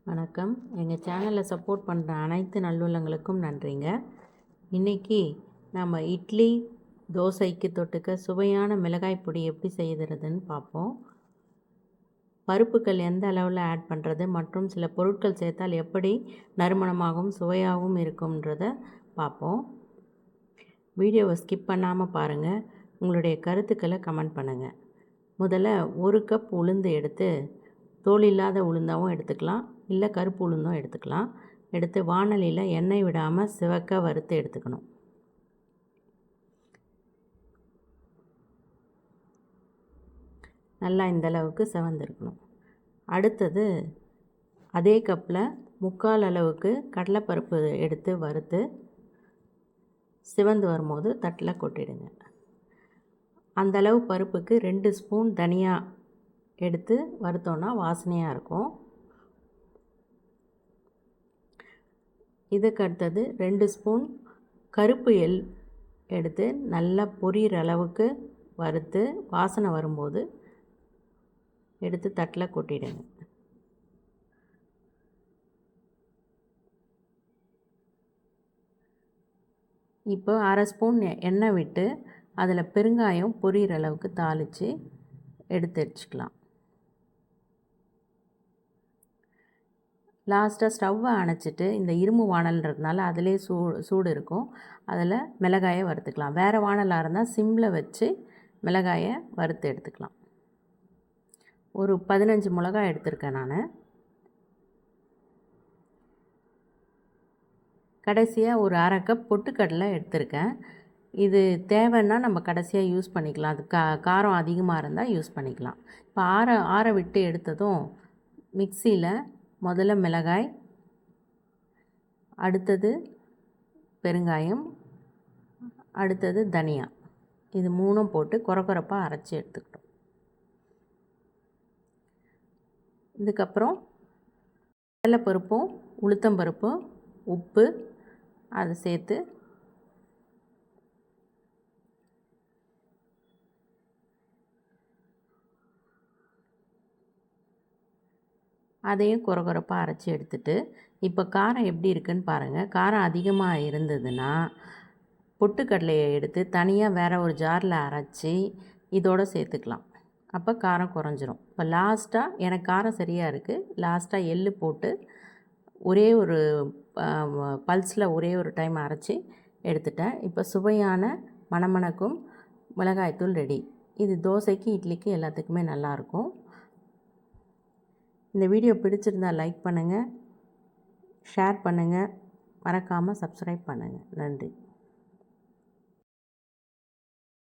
வணக்கம். எங்கள் சேனலை சப்போர்ட் பண்ணுற அனைத்து நல்லுள்ளங்களுக்கும் நன்றிங்க. இன்றைக்கி நம்ம இட்லி தோசைக்கு தொட்டுக்க சுவையான மிளகாய் பொடி எப்படி செய்கிறதுன்னு பார்ப்போம். பருப்புகள் எந்த அளவில் ஆட் பண்ணுறது மற்றும் சில பொருட்கள் சேர்த்தால் எப்படி நறுமணமாகவும் சுவையாகவும் இருக்கும்ன்றதை பார்ப்போம். வீடியோவை ஸ்கிப் பண்ணாமல் பாருங்கள். உங்களுடைய கருத்துக்களை கமெண்ட் பண்ணுங்கள். முதல்ல 1 கப் உளுந்து எடுத்து தோல் இல்லாத உளுந்தாகவும் எடுத்துக்கலாம், இல்லை கருப்பு உளுந்தும் எடுத்துக்கலாம். எடுத்து வாணலியில் எண்ணெய் விடாமல் சிவக்க வறுத்து எடுத்துக்கணும். நல்லா இந்தளவுக்கு சிவந்திருக்கணும். அடுத்தது அதே கப்பில் 3/4 அளவுக்கு கடலைப்பருப்பு எடுத்து வறுத்து சிவந்து வரும்போது தட்டில் கொட்டிடுங்க. அந்தளவு பருப்புக்கு 2 ஸ்பூன் தனியா எடுத்து வறுத்தோன்னா வாசனையாக இருக்கும். இதுக்கு அடுத்தது 2 ஸ்பூன் கருப்பு எள் எடுத்து நல்லா பொரியிற அளவுக்கு வறுத்து வாசனை வரும்போது எடுத்து தட்டில் கொட்டிடுங்க. இப்போ 1/2 ஸ்பூன் எண்ணெய் விட்டு அதில் பெருங்காயம் பொரியிற அளவுக்கு தாளித்து எடுத்து வச்சுக்கலாம். லாஸ்ட்டாக ஸ்டவ்வை அணைச்சிட்டு இந்த இரும்பு வாணல்ன்றதுனால அதிலே சூடு இருக்கும். அதில் மிளகாயை வறுத்துக்கலாம். வேறு வாணலாக இருந்தால் சிம்மில் வச்சு மிளகாயை வறுத்து எடுத்துக்கலாம். ஒரு 15 மிளகாய் எடுத்திருக்கேன் நான். கடைசியாக ஒரு 1/2 கப் பொட்டுக்கடலை எடுத்திருக்கேன். இது தேவைன்னா நம்ம கடைசியாக யூஸ் பண்ணிக்கலாம். அது காரம் அதிகமாக இருந்தால் யூஸ் பண்ணிக்கலாம். இப்போ ஆற விட்டு எடுத்ததும் மிக்சியில் முதல்ல மிளகாய், அடுத்தது பெருங்காயம், அடுத்தது தனியா, இது 3ம் போட்டு கொரகொரப்பாக அரைச்சி எடுத்துக்கிட்டோம். இதுக்கப்புறம் கடலைப்பருப்பும் உளுத்தம்பருப்பும் உப்பு அதை சேர்த்து அதையும் கொரகொரப்பாக அரைச்சி எடுத்துட்டு இப்போ காரம் எப்படி இருக்குன்னு பாருங்கள். காரம் அதிகமாக இருந்ததுன்னா பொட்டுக்கடலையை எடுத்து தனியாக வேறு ஒரு ஜாரில் அரைச்சி இதோடு சேர்த்துக்கலாம். அப்போ காரம் குறைஞ்சிரும். இப்போ லாஸ்ட்டாக எனக்கு காரம் சரியாக இருக்குது. லாஸ்ட்டாக எள் போட்டு ஒரே ஒரு பல்ஸில் ஒரே ஒரு டைம் அரைச்சி எடுத்துட்டேன். இப்போ சுவையான மணமணக்கும் மிளகாய்த்தூள் ரெடி. இது தோசைக்கு இட்லிக்கு எல்லாத்துக்குமே நல்லாயிருக்கும். இந்த வீடியோ பிடிச்சிருந்தால் லைக் பண்ணுங்கள், ஷேர் பண்ணுங்கள், மறக்காமல் சப்ஸ்கிரைப் பண்ணுங்கள். நன்றி.